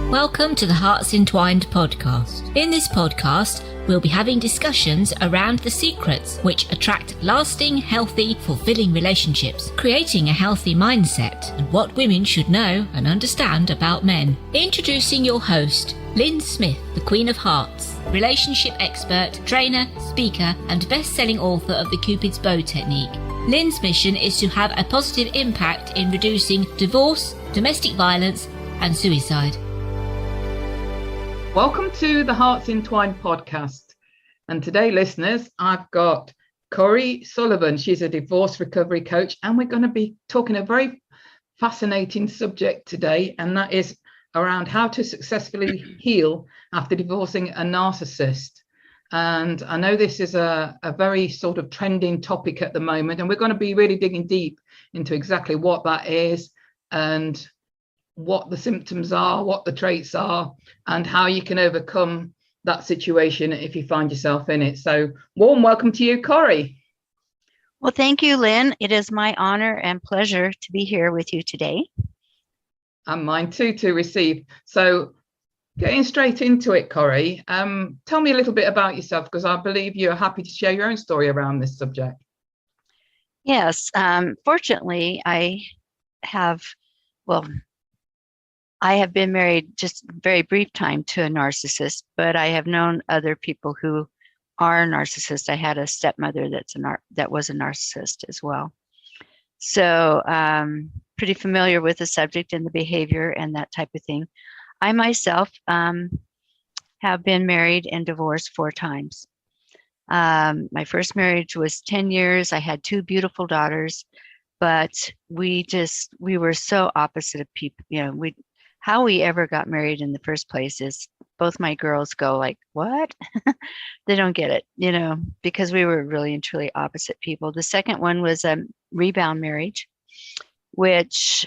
Welcome to the Hearts Entwined podcast. In this podcast, we'll be having discussions around the secrets which attract lasting, healthy, fulfilling relationships, creating a healthy mindset, and what women should know and understand about men. Introducing your host, Lyn Smith, the Queen of Hearts, relationship expert, trainer, speaker, and best-selling author of the Cupid's Bow technique. Lyn's mission is to have a positive impact in reducing divorce, domestic violence, and suicide. Welcome to the Hearts Entwined podcast. And today, listeners, I've got Coree Sullivan. She's a divorce recovery coach, and we're going to be talking a very fascinating subject today, and that is around how to successfully heal after divorcing a narcissist. And I know this is a very sort of trending topic at the moment, and we're going to be really digging deep into exactly what that is and what the symptoms are, what the traits are, and how you can overcome that situation if you find yourself in it. So warm welcome to you, Coree. Well, thank you, Lyn. It is my honor and pleasure to be here with you today. And mine too, to receive. So getting straight into it, Coree, tell me a little bit about yourself, because I believe you're happy to share your own story around this subject. Yes, fortunately, I have been married just a very brief time to a narcissist, but I have known other people who are narcissists. I had a stepmother that was a narcissist as well. So pretty familiar with the subject and the behavior and that type of thing. I myself have been married and divorced 4 times. My first marriage was 10 years. I had 2 beautiful daughters, but we were so opposite of people. How we ever got married in the first place is both my girls go like, what? They don't get it, because we were really and truly opposite people. The second one was a rebound marriage, which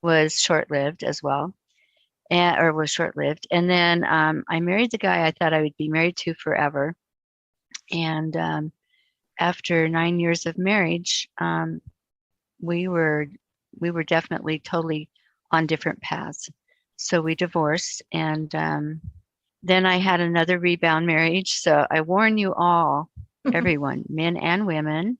was short-lived as well, was short-lived. And then I married the guy I thought I would be married to forever. And after 9 years of marriage, we were definitely totally on different paths. So we divorced, and then I had another rebound marriage. So I warn you all, everyone, men and women,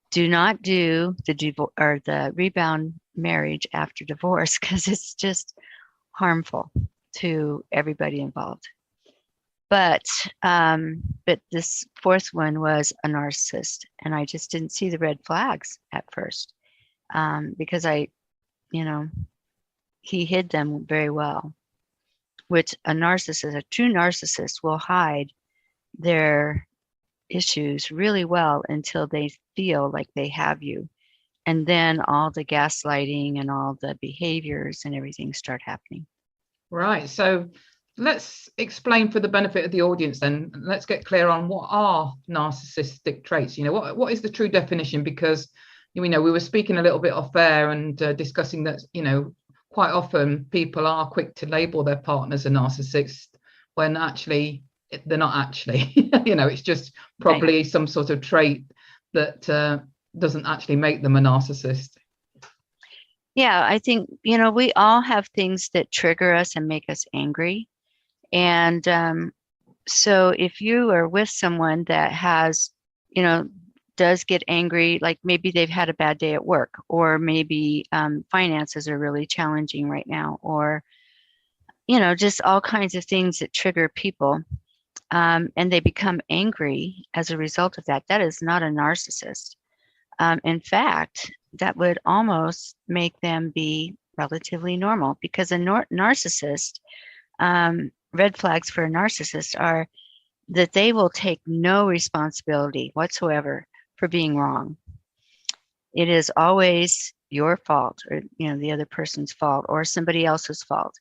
do not do the rebound marriage after divorce, because it's just harmful to everybody involved. But this fourth one was a narcissist, and I just didn't see the red flags at first, because he hid them very well, which a true narcissist will hide their issues really well until they feel like they have you. And then all the gaslighting and all the behaviors and everything start happening. Right. So let's explain for the benefit of the audience then. Let's get clear on what are narcissistic traits. What is the true definition? Because, we were speaking a little bit off air and discussing that, quite often people are quick to label their partners a narcissist when actually they're not actually. It's just probably right. Some sort of trait that doesn't actually make them a narcissist. Yeah, I think, we all have things that trigger us and make us angry. And so if you are with someone that has, does get angry, like maybe they've had a bad day at work, or maybe finances are really challenging right now, or, just all kinds of things that trigger people, and they become angry as a result of that. That is not a narcissist. In fact, that would almost make them be relatively normal, because a narcissist, red flags for a narcissist are that they will take no responsibility whatsoever for being wrong. It is always your fault, or the other person's fault, or somebody else's fault,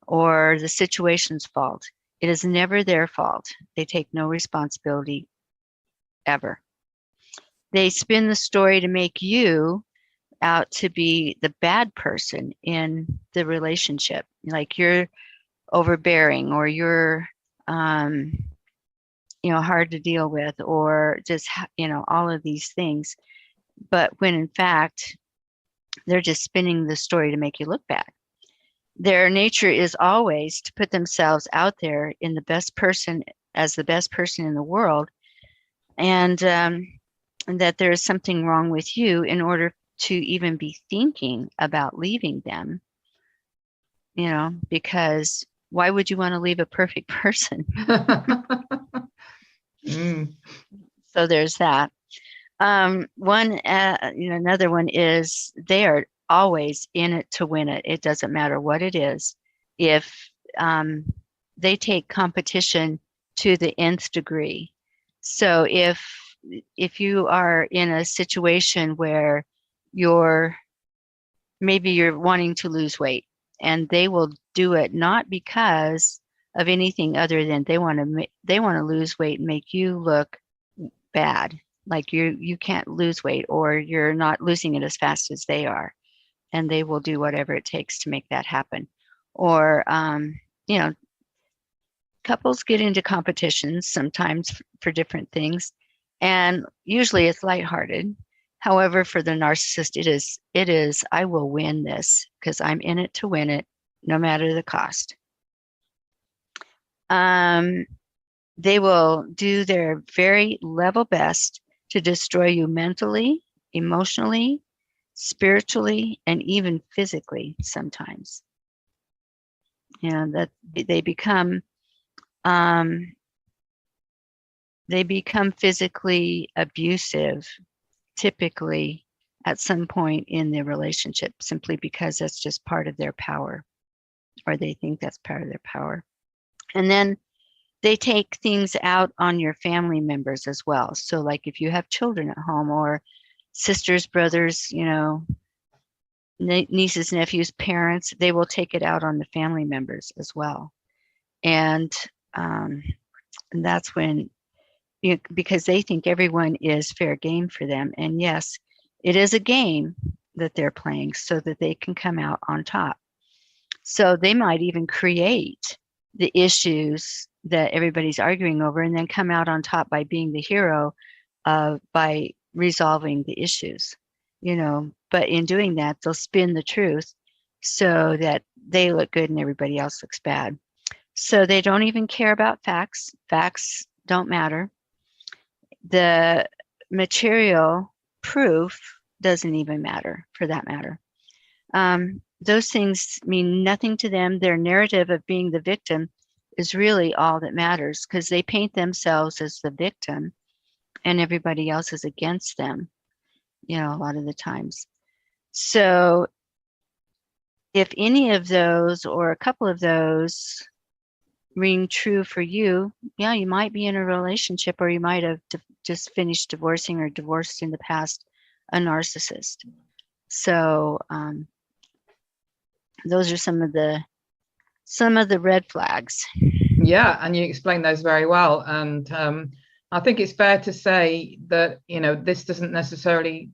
or the situation's fault. It is never their fault. They take no responsibility ever. They spin the story to make you out to be the bad person in the relationship, like you're overbearing, or you're hard to deal with, or just all of these things. But when in fact they're just spinning the story to make you look bad. their nature is always to put themselves out there in the best person as the best person in the world, and that there is something wrong with you in order to even be thinking about leaving them, because why would you want to leave a perfect person? So there's that. Another one is they are always in it to win it. It doesn't matter what it is. If they take competition to the nth degree. So if you are in a situation where maybe you're wanting to lose weight, and they will do it not because of anything other than they want to lose weight and make you look bad, like you can't lose weight, or you're not losing it as fast as they are, and they will do whatever it takes to make that happen. Or couples get into competitions sometimes for different things, and usually it's lighthearted. However, for the narcissist, it is I will win this because I'm in it to win it, no matter the cost. They will do their very level best to destroy you mentally, emotionally, spiritually, and even physically sometimes. That they become physically abusive, typically at some point in their relationship, simply because that's just part of their power, or they think that's part of their power. And then they take things out on your family members as well. So like if you have children at home, or sisters, brothers, nieces, nephews, parents, they will take it out on the family members as well. And that's when, because they think everyone is fair game for them. And yes, it is a game that they're playing so that they can come out on top. So they might even create the issues that everybody's arguing over, and then come out on top by being the hero, by resolving the issues, but in doing that, they'll spin the truth so that they look good and everybody else looks bad. So they don't even care about facts. Facts don't matter. The material proof doesn't even matter, for that matter. Those things mean nothing to them. Their narrative of being the victim is really all that matters, because they paint themselves as the victim and everybody else is against them, a lot of the times. So if any of those or a couple of those ring true for you, you might be in a relationship, or you might have just finished divorcing or divorced in the past a narcissist. So those are some of the red flags. Yeah, and you explained those very well. And I think it's fair to say that, this doesn't necessarily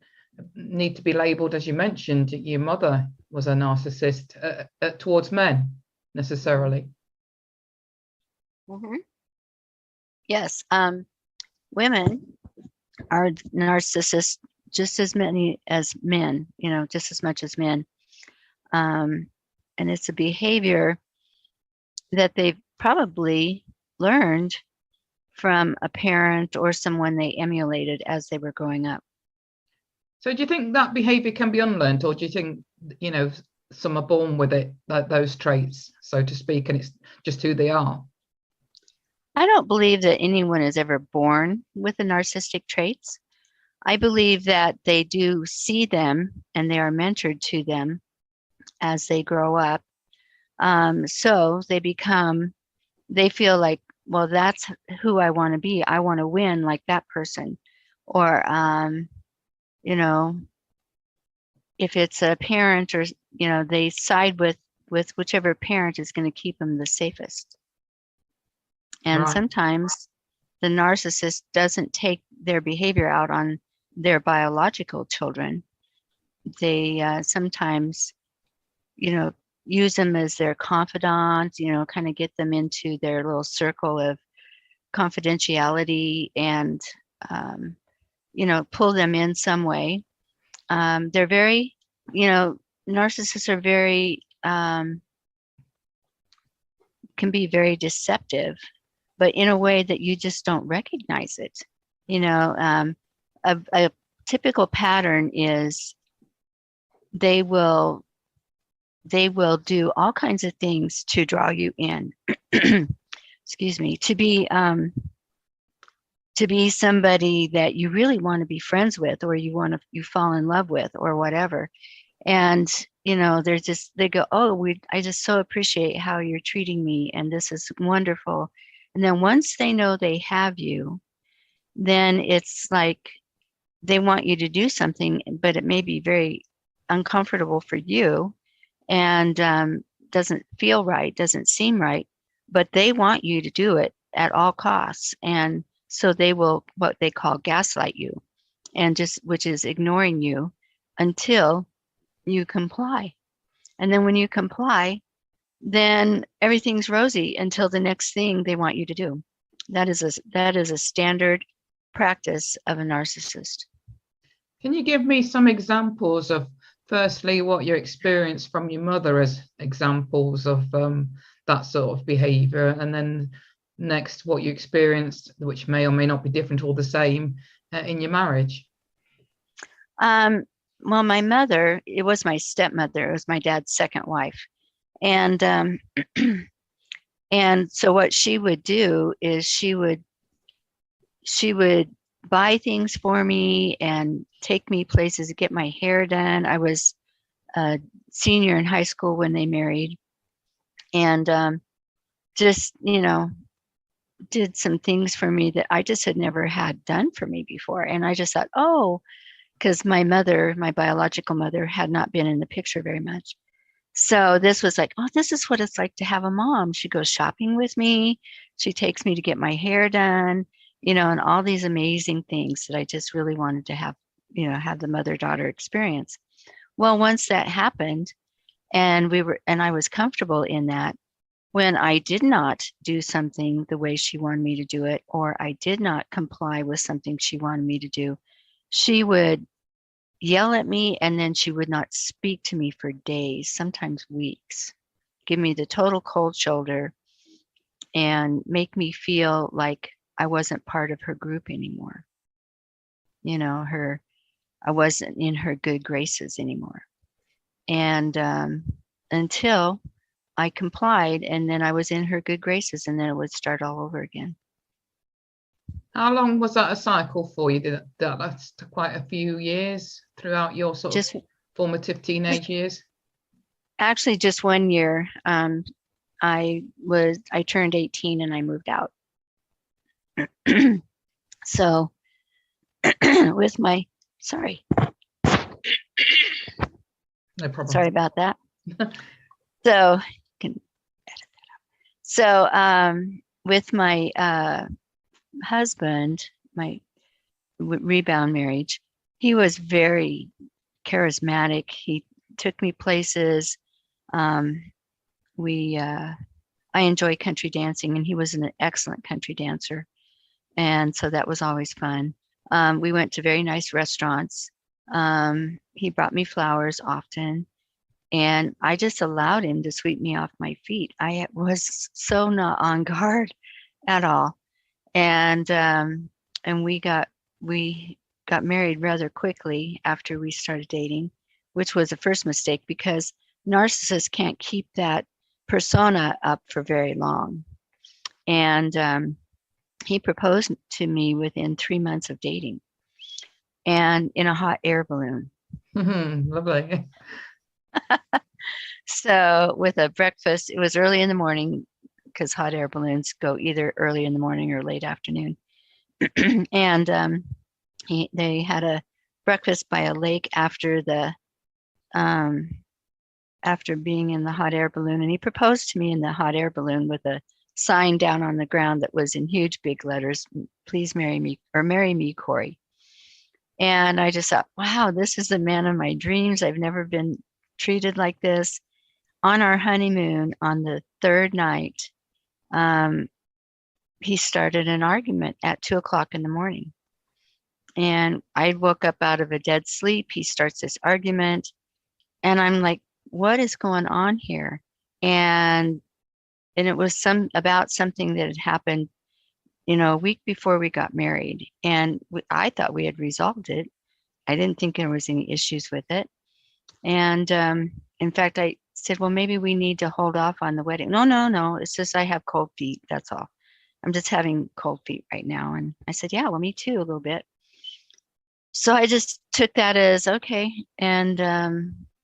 need to be labeled, as you mentioned, your mother was a narcissist towards men necessarily. Mm-hmm. Yes. Women are narcissists just as many as men, just as much as men. And it's a behavior that they've probably learned from a parent or someone they emulated as they were growing up. So do you think that behavior can be unlearned, or do you think, some are born with it, like those traits, so to speak, and it's just who they are? I don't believe that anyone is ever born with the narcissistic traits. I believe that they do see them and they are mentored to them as they grow up. So they feel like, well, that's who I want to be. I want to win like that person. Or, if it's a parent, or, they side with whichever parent is going to keep them the safest. And Right. sometimes the narcissist doesn't take their behavior out on their biological children. They sometimes, use them as their confidant, kind of get them into their little circle of confidentiality and, pull them in some way. They're very, narcissists are very can be very deceptive, but in a way that you just don't recognize it. A typical pattern is they will do all kinds of things to draw you in. Excuse me, to be somebody that you really want to be friends with, or you fall in love with, or whatever. And they go, oh, I just so appreciate how you're treating me, and this is wonderful. And then once they know they have you, then it's like they want you to do something, but it may be very uncomfortable for you, and doesn't feel right, doesn't seem right, but they want you to do it at all costs. And so they will, what they call, gaslight you, which is ignoring you until you comply. And then when you comply, then everything's rosy until the next thing they want you to do. That is a standard practice of a narcissist. Can you give me some examples of, firstly, what you experienced from your mother as examples of that sort of behavior, and then next what you experienced, which may or may not be different or the same, in your marriage? Well, my mother, it was my stepmother. It was my dad's second wife. And and so what she would do is she would buy things for me and take me places to get my hair done. I was a senior in high school when they married, and just, did some things for me that I just had never had done for me before. And I just thought, oh, because my mother, my biological mother, had not been in the picture very much. So this was like, oh, this is what it's like to have a mom. She goes shopping with me. She takes me to get my hair done, and all these amazing things that I just really wanted to have, have the mother-daughter experience. Well, once that happened, and I was comfortable in that, when I did not do something the way she wanted me to do it, or I did not comply with something she wanted me to do, she would yell at me, and then she would not speak to me for days, sometimes weeks, give me the total cold shoulder, and make me feel like I wasn't part of her group anymore. I wasn't in her good graces anymore. And until I complied, and then I was in her good graces, and then it would start all over again. How long was that a cycle for you? Did that last quite a few years throughout your sort of formative teenage years? Actually, just 1 year. I turned 18 and I moved out. So with my, sorry. No problem. Sorry about that. So you can edit that out. So with my husband, my rebound marriage, he was very charismatic. He took me places. I enjoy country dancing, and he was an excellent country dancer. And so that was always fun. We went to very nice restaurants. He brought me flowers often, and I just allowed him to sweep me off my feet. I was so not on guard at all. And we got married rather quickly after we started dating, which was the first mistake, because narcissists can't keep that persona up for very long. And he proposed to me within 3 months of dating, and in a hot air balloon. Lovely. So with a breakfast, it was early in the morning, because hot air balloons go either early in the morning or late afternoon. And they had a breakfast by a lake after being in the hot air balloon, and he proposed to me in the hot air balloon with a sign down on the ground that was in huge big letters, "Please marry me," or "Marry me, Coree." And I just thought, wow, this is the man of my dreams. I've never been treated like this. On our honeymoon, on the third night, he started an argument at 2:00 in the morning. And I woke up out of a dead sleep. He starts this argument, and I'm like, what is going on here? And And it was about something that had happened, a week before we got married. And I thought we had resolved it. I didn't think there was any issues with it. And in fact, I said, well, maybe we need to hold off on the wedding. No. It's just I have cold feet. That's all. I'm just having cold feet right now. And I said, yeah, well, me too, a little bit. So I just took that as okay. And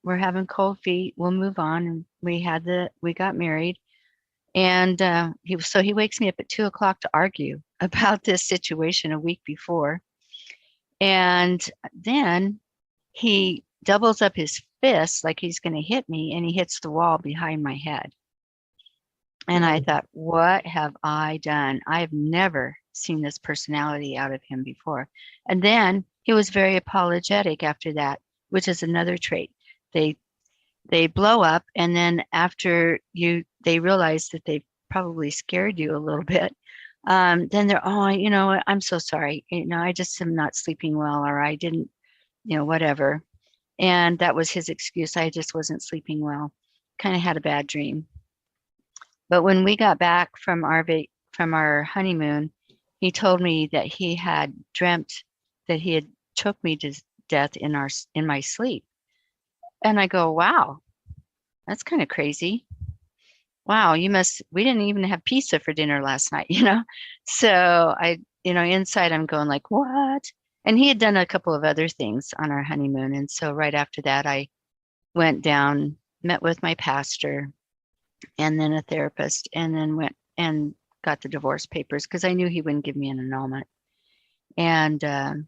we're having cold feet. We'll move on. And we got married. And he wakes me up at 2:00 to argue about this situation a week before. And then he doubles up his fist like he's going to hit me, and he hits the wall behind my head. And I thought, what have I done? I have never seen this personality out of him before. And then he was very apologetic after that, which is another trait. They blow up, and then after they realize that they've probably scared you a little bit. Then they're, I'm so sorry. I just am not sleeping well, or I didn't, whatever. And that was his excuse. I just wasn't sleeping well. Kind of had a bad dream. But when we got back from our honeymoon, he told me that he had dreamt that he had choked me to death in my sleep. And I go, wow, that's kind of crazy. Wow, we didn't even have pizza for dinner last night, So I, inside I'm going like, what? And he had done a couple of other things on our honeymoon. And so right after that, I went down, met with my pastor and then a therapist, and then went and got the divorce papers because I knew he wouldn't give me an annulment, and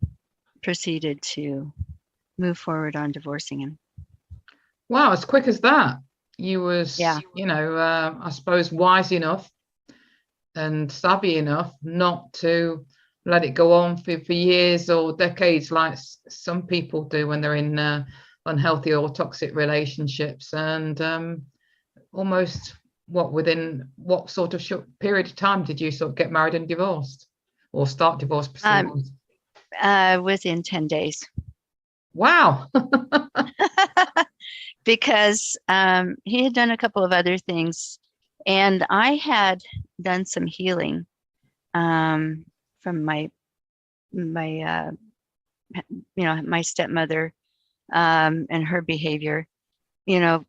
proceeded to move forward on divorcing him. Wow, as quick as that. You was, Yeah. I suppose wise enough and savvy enough not to let it go on for years or decades like some people do when they're in unhealthy or toxic relationships. And almost within what sort of short period of time did you sort of get married and divorced or start divorce proceedings? Within 10 days. Wow. Because he had done a couple of other things, and I had done some healing from my stepmother and her behavior,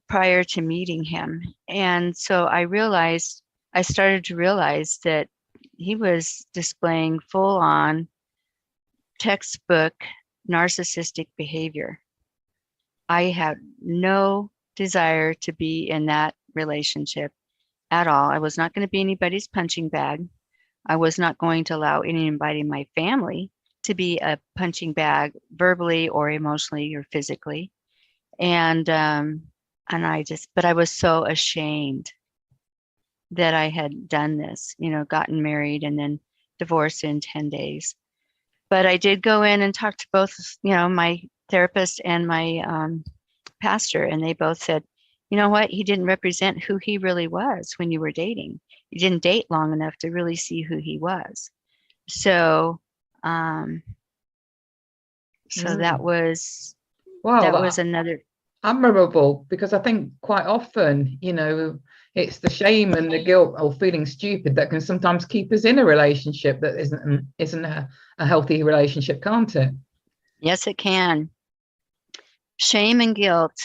prior to meeting him. And so I started to realize that he was displaying full-on textbook narcissistic behavior. I had no desire to be in that relationship at all. I was not going to be anybody's punching bag. I was not going to allow anybody in my family to be a punching bag verbally or emotionally or physically. And but I was so ashamed that I had done this, gotten married and then divorced in 10 days. But I did go in and talk to both, my therapist and my pastor, and they both said, you know what, he didn't represent who he really was when you were dating. You didn't date long enough to really see who he was. So, that was, that was another admirable, because I think quite often, it's the shame and the guilt or feeling stupid that can sometimes keep us in a relationship that isn't a healthy relationship, can't it? Yes, it can. Shame and guilt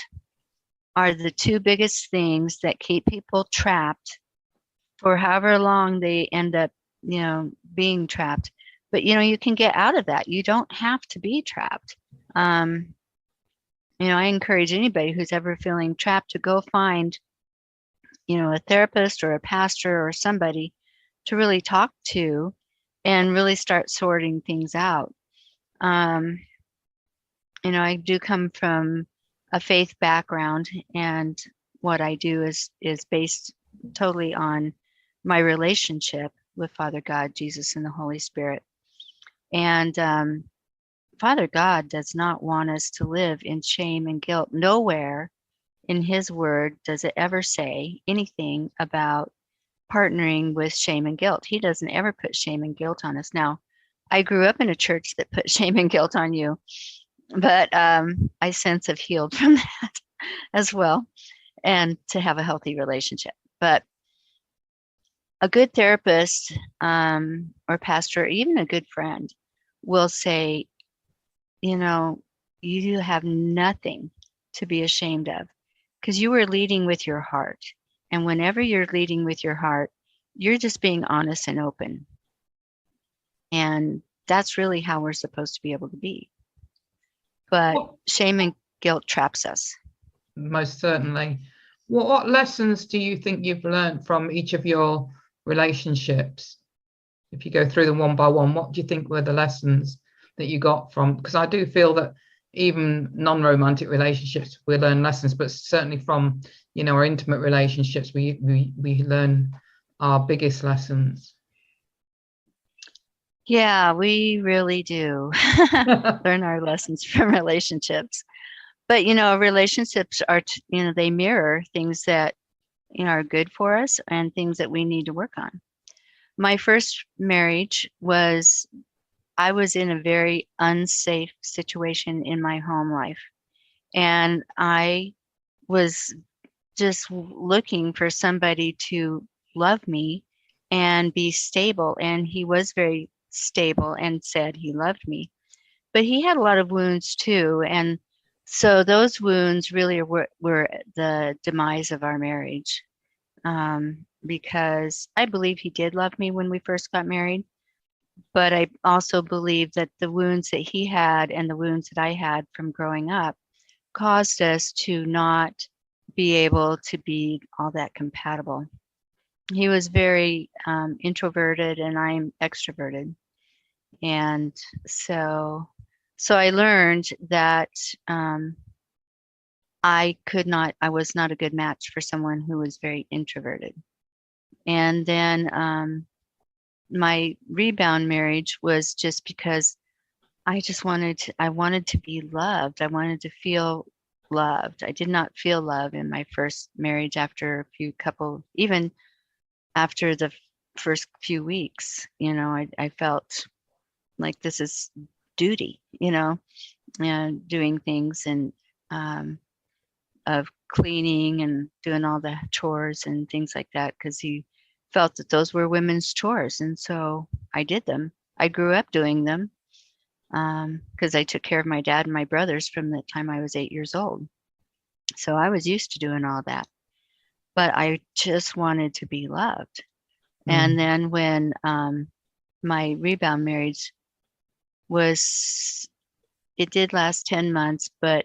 are the two biggest things that keep people trapped for however long they end up, being trapped. But, you can get out of that. You don't have to be trapped. I encourage anybody who's ever feeling trapped to go find, a therapist or a pastor or somebody to really talk to and really start sorting things out. I do come from a faith background, and what I do is based totally on my relationship with Father God, Jesus, and the Holy Spirit. And Father God does not want us to live in shame and guilt. Nowhere in his word does it ever say anything about partnering with shame and guilt. He doesn't ever put shame and guilt on us. Now, I grew up in a church that put shame and guilt on you, but I since have healed from that as well, and to have a healthy relationship. But a good therapist or pastor, or even a good friend, will say, you know, you have nothing to be ashamed of because you were leading with your heart. And whenever you're leading with your heart, you're just being honest and open. And that's really how we're supposed to be able to be. But shame and guilt traps us. Most certainly. What lessons do you think you've learned from each of your relationships? If you go through them one by one, what do you think were the lessons that you got from? Because I do feel that even non-romantic relationships, we learn lessons, but certainly from, you know, our intimate relationships, we learn our biggest lessons. Yeah, we really do learn our lessons from relationships. But, you know, relationships are, you know, they mirror things that, you know, are good for us and things that we need to work on. My first marriage was, I was in a very unsafe situation in my home life. And I was just looking for somebody to love me and be stable. And he was very stable and said he loved me. But he had a lot of wounds too. And so those wounds really were the demise of our marriage. Because I believe he did love me when we first got married. But I also believe that the wounds that he had and the wounds that I had from growing up caused us to not be able to be all that compatible. He was very introverted and I'm extroverted. And so I learned that I was not a good match for someone who was very introverted. And then my rebound marriage was just because I wanted to be loved. I wanted to feel loved. I did not feel love in my first marriage even after the first few weeks, you know, I felt like this is duty, you know, and doing things and of cleaning and doing all the chores and things like that, because he felt that those were women's chores. And so I did them. I grew up doing them because I took care of my dad and my brothers from the time I was 8 years old. So I was used to doing all that. But I just wanted to be loved. And then when my rebound marriage it did last 10 months, but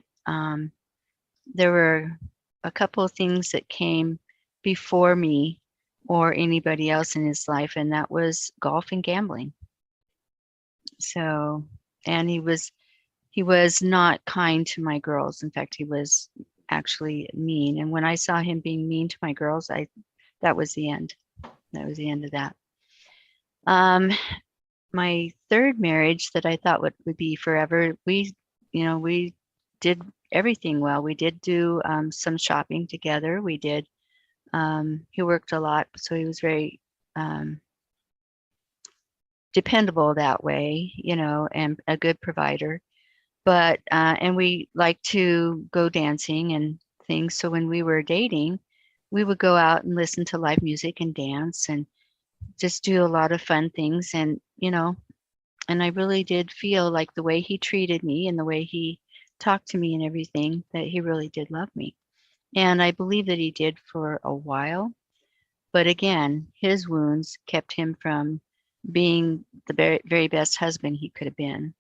there were a couple of things that came before me or anybody else in his life, and that was golf and gambling. So, and he was not kind to my girls. In fact, he was actually mean. And when I saw him being mean to my girls, that was the end. That was the end of that. My third marriage that I thought would be forever, we did everything well. We did do some shopping together. We did. He worked a lot, so he was very dependable that way, you know, and a good provider. But and we like to go dancing and things. So when we were dating, we would go out and listen to live music and dance and just do a lot of fun things. And, you know, and I really did feel like the way he treated me and the way he talked to me and everything, that he really did love me. And I believe that he did for a while. But again, his wounds kept him from being the very, very best husband he could have been.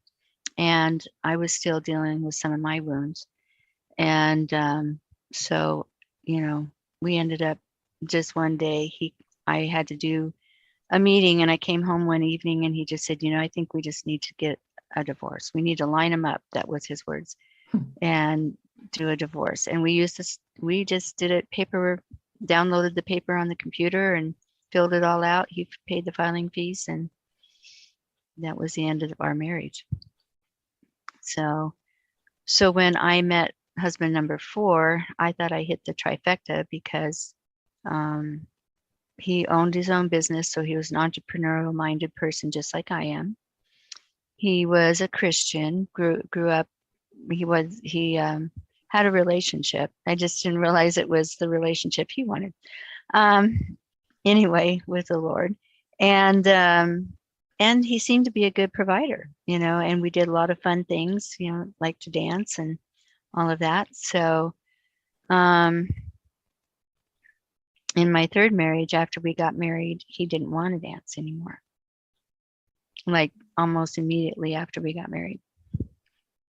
And I was still dealing with some of my wounds. And so, you know, we ended up just one day, I had to do a meeting, and I came home one evening and he just said, you know, I think we just need to get a divorce. We need to line them up. That was his words. And do a divorce. And we just did it downloaded the paper on the computer and filled it all out. He paid the filing fees, and that was the end of our marriage. So when I met husband number 4, I thought I hit the trifecta because he owned his own business, so he was an entrepreneurial-minded person, just like I am. He was a Christian, grew up. He had a relationship. I just didn't realize it was the relationship he wanted. anyway with the Lord. And he seemed to be a good provider, and we did a lot of fun things, like to dance and all of that. So in my third marriage, after we got married, he didn't want to dance anymore. Like almost immediately after we got married.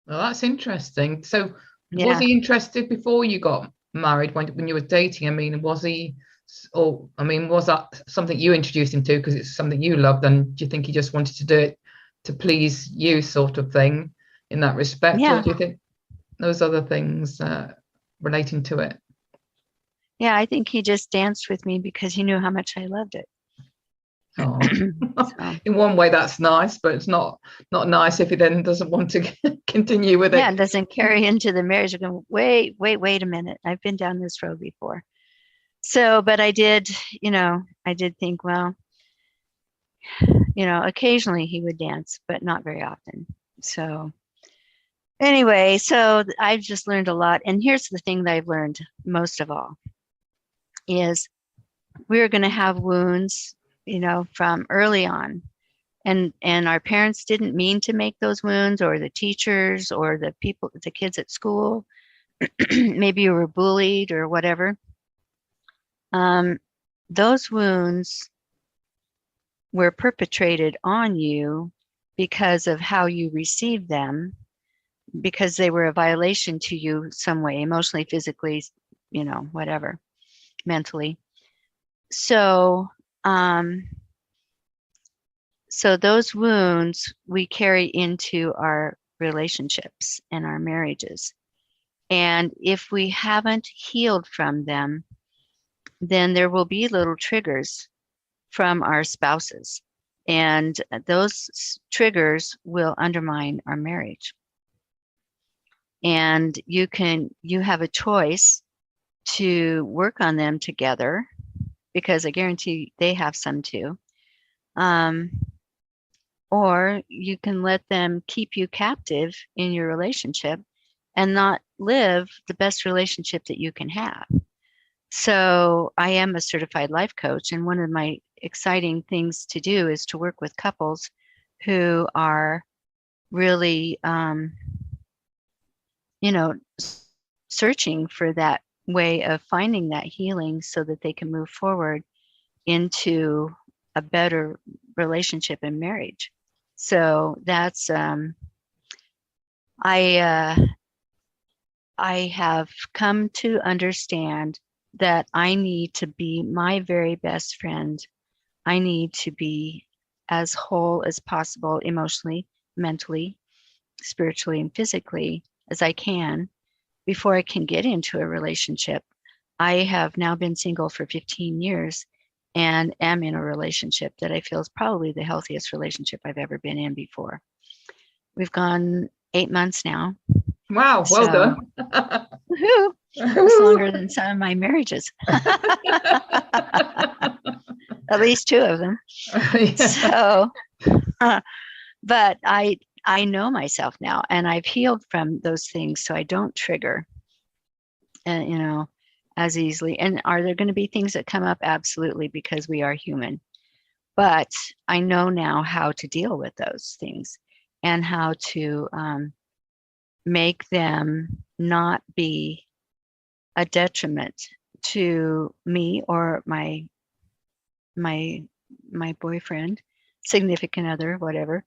Well, that's interesting. So Yeah. was he interested before you got married, when you were dating? I mean, was that something you introduced him to because it's something you loved, and do you think he just wanted to do it to please you, sort of thing, in that respect? Yeah. Or do you think those other things relating to it? Yeah, I think he just danced with me because he knew how much I loved it. Oh. So. In one way that's nice, but it's not nice if he then doesn't want to continue with it. Yeah, it doesn't carry into the marriage. You're going, wait a minute, I've been down this road before. So, but I did think, well, occasionally he would dance, but not very often. So anyway, so I've just learned a lot. And here's the thing that I've learned most of all is we're going to have wounds, from early on. And our parents didn't mean to make those wounds, or the teachers or the kids at school. Maybe you were bullied or whatever. Those wounds were perpetrated on you because of how you received them, because they were a violation to you some way, emotionally, physically, whatever, mentally. So, so those wounds we carry into our relationships and our marriages. And if we haven't healed from them, then there will be little triggers from our spouses. And those triggers will undermine our marriage. And you have a choice to work on them together, because I guarantee they have some too. Or you can let them keep you captive in your relationship and not live the best relationship that you can have. So I am a certified life coach, and one of my exciting things to do is to work with couples who are really, searching for that way of finding that healing so that they can move forward into a better relationship and marriage. So that's, I have come to understand that I need to be my very best friend. I need to be as whole as possible, emotionally, mentally, spiritually, and physically as I can before I can get into a relationship. I have now been single for 15 years and am in a relationship that I feel is probably the healthiest relationship I've ever been in before. We've gone 8 months now. Wow, well done. Woohoo! It's longer than some of my marriages. At least 2 of them. Yeah. So, but I know myself now, and I've healed from those things, so I don't trigger, as easily. And are there going to be things that come up? Absolutely, because we are human. But I know now how to deal with those things and how to make them not be a detriment to me or my boyfriend, significant other, whatever.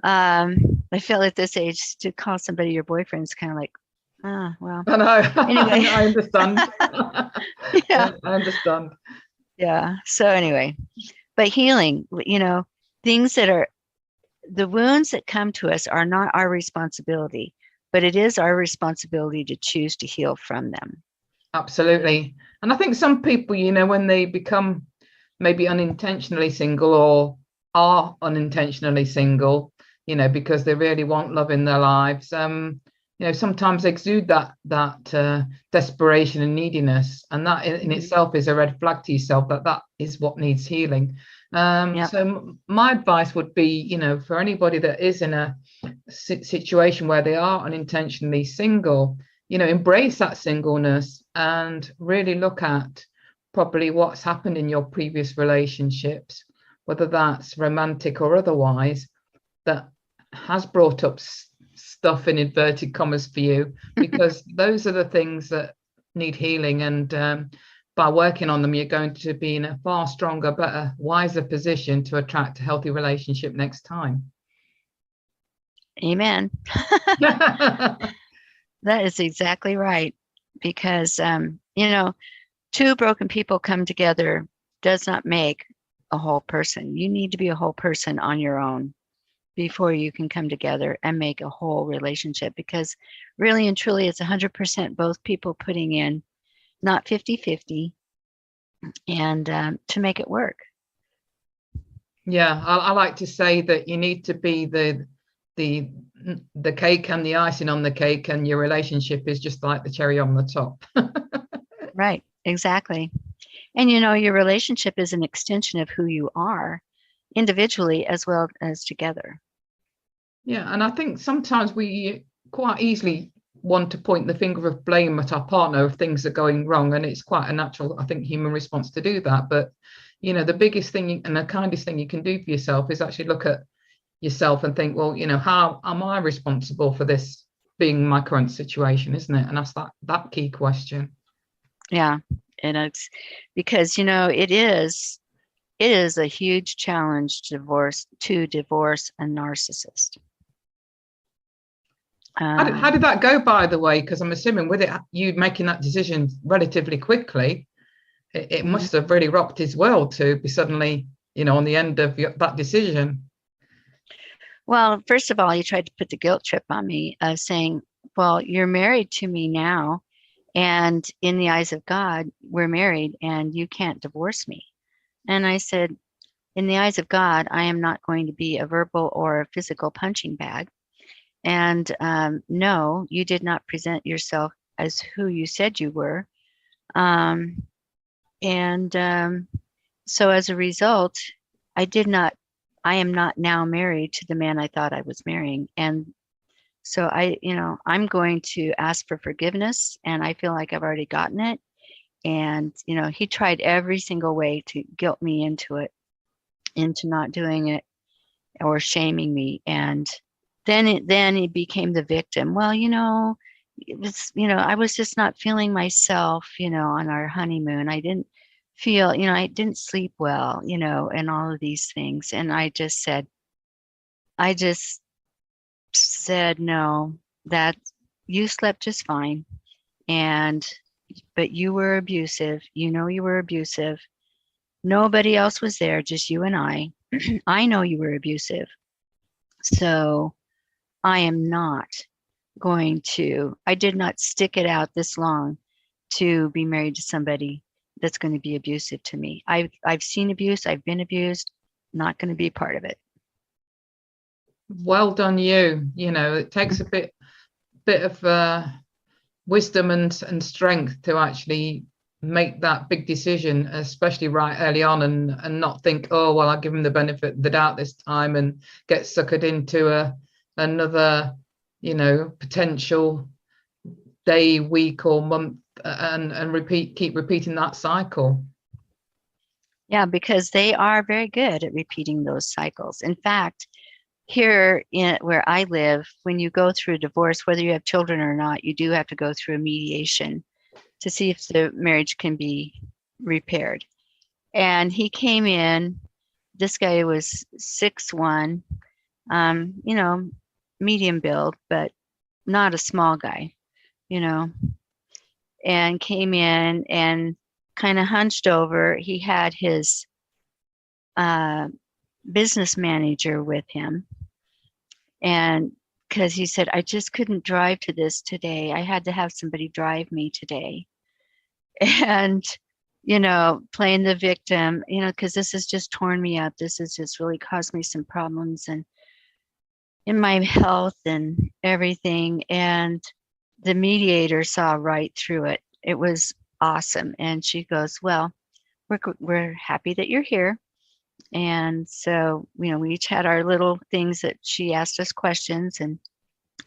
I feel at this age to call somebody your boyfriend is kind of like, well. I know. Anyway. I understand. Yeah. I understand. Yeah. So anyway, but healing, things that are, the wounds that come to us are not our responsibility, but it is our responsibility to choose to heal from them. Absolutely. And I think some people, when they become maybe unintentionally single or are unintentionally single, because they really want love in their lives, sometimes exude that desperation and neediness, and that in itself is a red flag to yourself that is what needs healing. Yep. So my advice would be, for anybody that is in a situation where they are unintentionally single, embrace that singleness and really look at probably what's happened in your previous relationships, whether that's romantic or otherwise, that has brought up stuff in inverted commas for you, because those are the things that need healing. And by working on them, you're going to be in a far stronger, better, wiser position to attract a healthy relationship next time. Amen. That is exactly right. Because, two broken people come together does not make a whole person. You need to be a whole person on your own before you can come together and make a whole relationship, because really and truly it's 100% both people putting in, not 50-50, and to make it work. Yeah, I like to say that you need to be the cake and the icing on the cake, and your relationship is just like the cherry on the top. Right, exactly. And your relationship is an extension of who you are individually as well as together. Yeah, and I think sometimes we quite easily want to point the finger of blame at our partner if things are going wrong, and it's quite a natural, I think, human response to do that. But the biggest thing and the kindest thing you can do for yourself is actually look at yourself and think, well, how am I responsible for this being my current situation, isn't it? And that's that key question. Yeah, and it's because it is a huge challenge to divorce a narcissist. How did that go, by the way? Because I'm assuming with you making that decision relatively quickly, it must have really rocked his world to be suddenly, on the end of that decision. Well, first of all, he tried to put the guilt trip on me, saying, well, you're married to me now, and in the eyes of God, we're married, and you can't divorce me. And I said, in the eyes of God, I am not going to be a verbal or a physical punching bag. And no, you did not present yourself as who you said you were. So as a result, I am not now married to the man I thought I was marrying. And so I'm going to ask for forgiveness, and I feel like I've already gotten it. And, he tried every single way to guilt me into not doing it or shaming me. And then he became the victim. Well, it was, I was just not feeling myself, on our honeymoon. I didn't feel, I didn't sleep well, and all of these things. And I just said, no, that you slept just fine. But you were abusive. You were abusive. Nobody else was there, just you and I. I know you were abusive. So I am not I did not stick it out this long to be married to somebody that's going to be abusive to me. I've seen abuse. I've been abused. Not going to be part of it. Well done, you. It takes a bit of wisdom and strength to actually make that big decision, especially right early on, and not think, oh, well, I'll give him the benefit of the doubt this time and get suckered into another, potential day, week, or month, and keep repeating that cycle. Yeah, because they are very good at repeating those cycles. In fact, here where I live, when you go through a divorce, whether you have children or not, you do have to go through a mediation to see if the marriage can be repaired. And he came in, this guy was 6'1", medium build, but not a small guy, and came in and kind of hunched over. He had his business manager with him. And because he said, I just couldn't drive to this today. I had to have somebody drive me today. And, playing the victim, because this has just torn me up. This has just really caused me some problems and in my health and everything. And the mediator saw right through it. It was awesome. And she goes, well, we're happy that you're here. And so, we each had our little things that she asked us questions and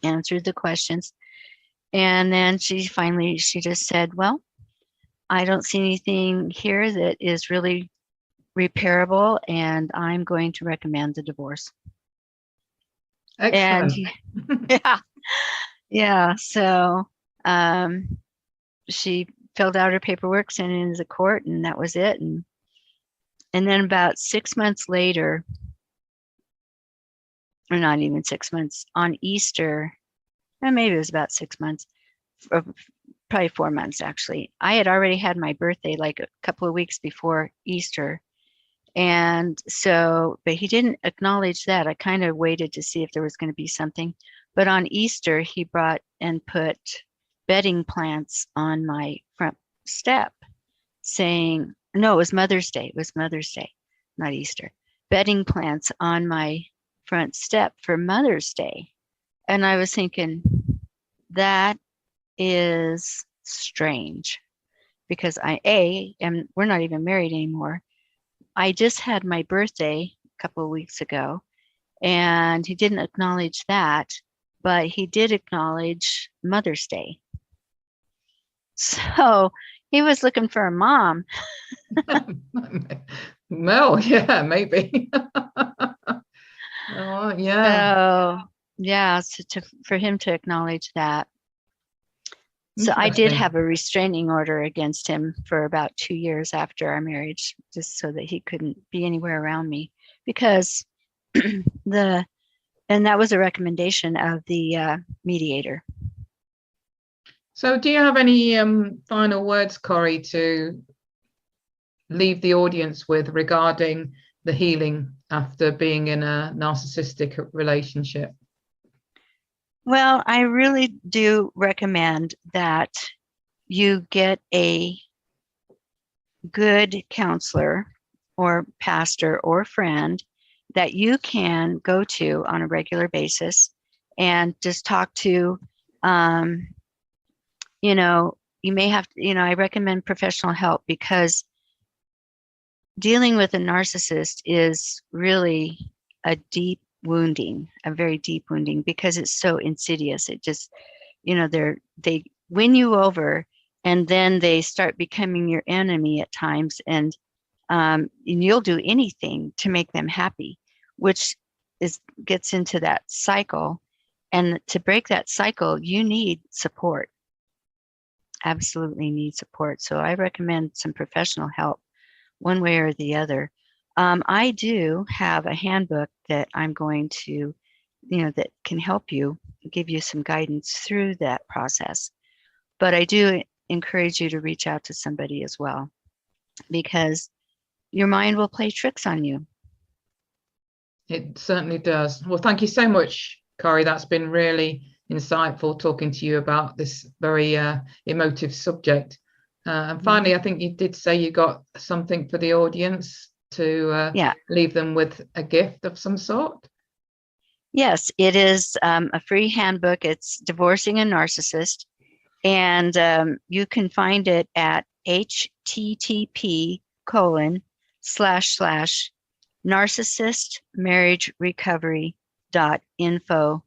answered the questions. And then she just said, well, I don't see anything here that is really repairable, and I'm going to recommend the divorce. And Excellent. yeah, yeah. So she filled out her paperwork, sent it into the court, and that was it. And then about 6 months later, or not even 6 months, on Easter, and maybe it was about 6 months, or probably 4 months actually. I had already had my birthday like a couple of weeks before Easter. And so, but he didn't acknowledge that. I kind of waited to see if there was going to be something. But on Easter, he brought and put bedding plants on my front step saying, no, it was Mother's Day. It was Mother's Day, not Easter. Bedding plants on my front step for Mother's Day. And I was thinking, that is strange, because we're not even married anymore. I just had my birthday a couple of weeks ago, and he didn't acknowledge that, but he did acknowledge Mother's Day. So he was looking for a mom. Well, yeah, maybe. Oh, yeah. So yeah, so for him to acknowledge that. So I did Interesting. have a restraining order against him for about 2 years after our marriage, just so that he couldn't be anywhere around me, because and that was a recommendation of the mediator. So do you have any final words, Coree, to leave the audience with regarding the healing after being in a narcissistic relationship? Well, I really do recommend that you get a good counselor or pastor or friend that you can go to on a regular basis and just talk to. You may have to, I recommend professional help, because dealing with a narcissist is really a very deep wounding, because it's so insidious. It just, they win you over, and then they start becoming your enemy at times, and you'll do anything to make them happy, which gets into that cycle. And to break that cycle, you need support. Absolutely need support. So I recommend some professional help, one way or the other. I do have a handbook that I'm going to, that can help you, give you some guidance through that process. But I do encourage you to reach out to somebody as well, because your mind will play tricks on you. It certainly does. Well, thank you so much, Coree. That's been really insightful, talking to you about this very emotive subject. And finally, I think you did say you got something for the audience to leave them with a gift of some sort. Yes, it is a free handbook. It's Divorcing a Narcissist. And you can find it at http://narcissistmarriagerecovery.info/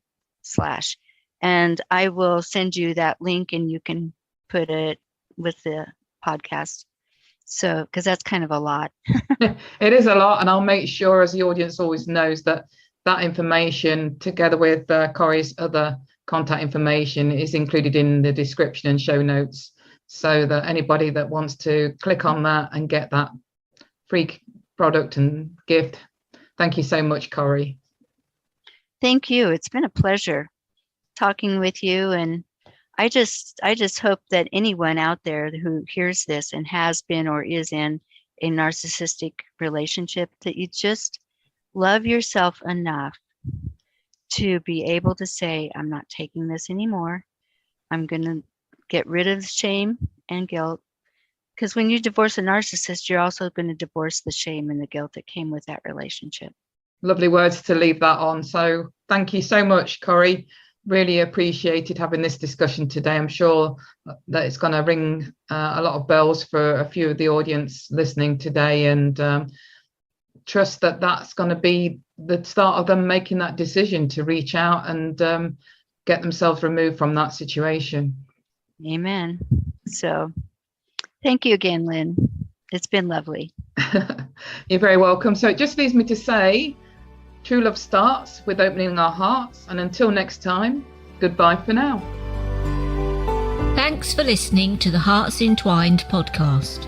and I will send you that link, and you can put it with the podcast. So, because that's kind of a lot. It is a lot, and I'll make sure, as the audience always knows, that information, together with Coree's other contact information, is included in the description and show notes, so that anybody that wants to click on that and get that free product and gift. Thank you so much, Coree. Thank you. It's been a pleasure talking with you, and I just hope that anyone out there who hears this and has been or is in a narcissistic relationship, that you just love yourself enough to be able to say, I'm not taking this anymore. I'm going to get rid of shame and guilt. Because when you divorce a narcissist, you're also going to divorce the shame and the guilt that came with that relationship. Lovely words to leave that on. So thank you so much, Coree. Really appreciated having this discussion today. I'm sure that it's going to ring a lot of bells for a few of the audience listening today, and trust that that's going to be the start of them making that decision to reach out and get themselves removed from that situation. Amen. So Thank you again, Lynn. It's been lovely. You're very welcome. So it just leaves me to say, true love starts with opening our hearts. And until next time, goodbye for now. Thanks for listening to the Hearts Entwined podcast.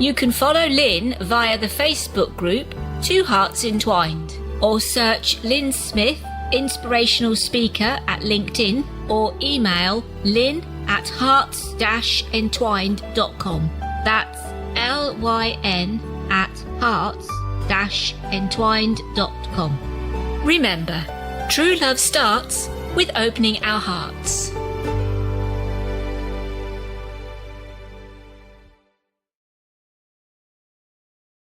You can follow Lyn via the Facebook group Two Hearts Entwined, or search Lyn Smith, inspirational speaker, at LinkedIn, or email lyn@hearts-entwined.com. That's LYN@hearts-entwined.com. Remember, true love starts with opening our hearts.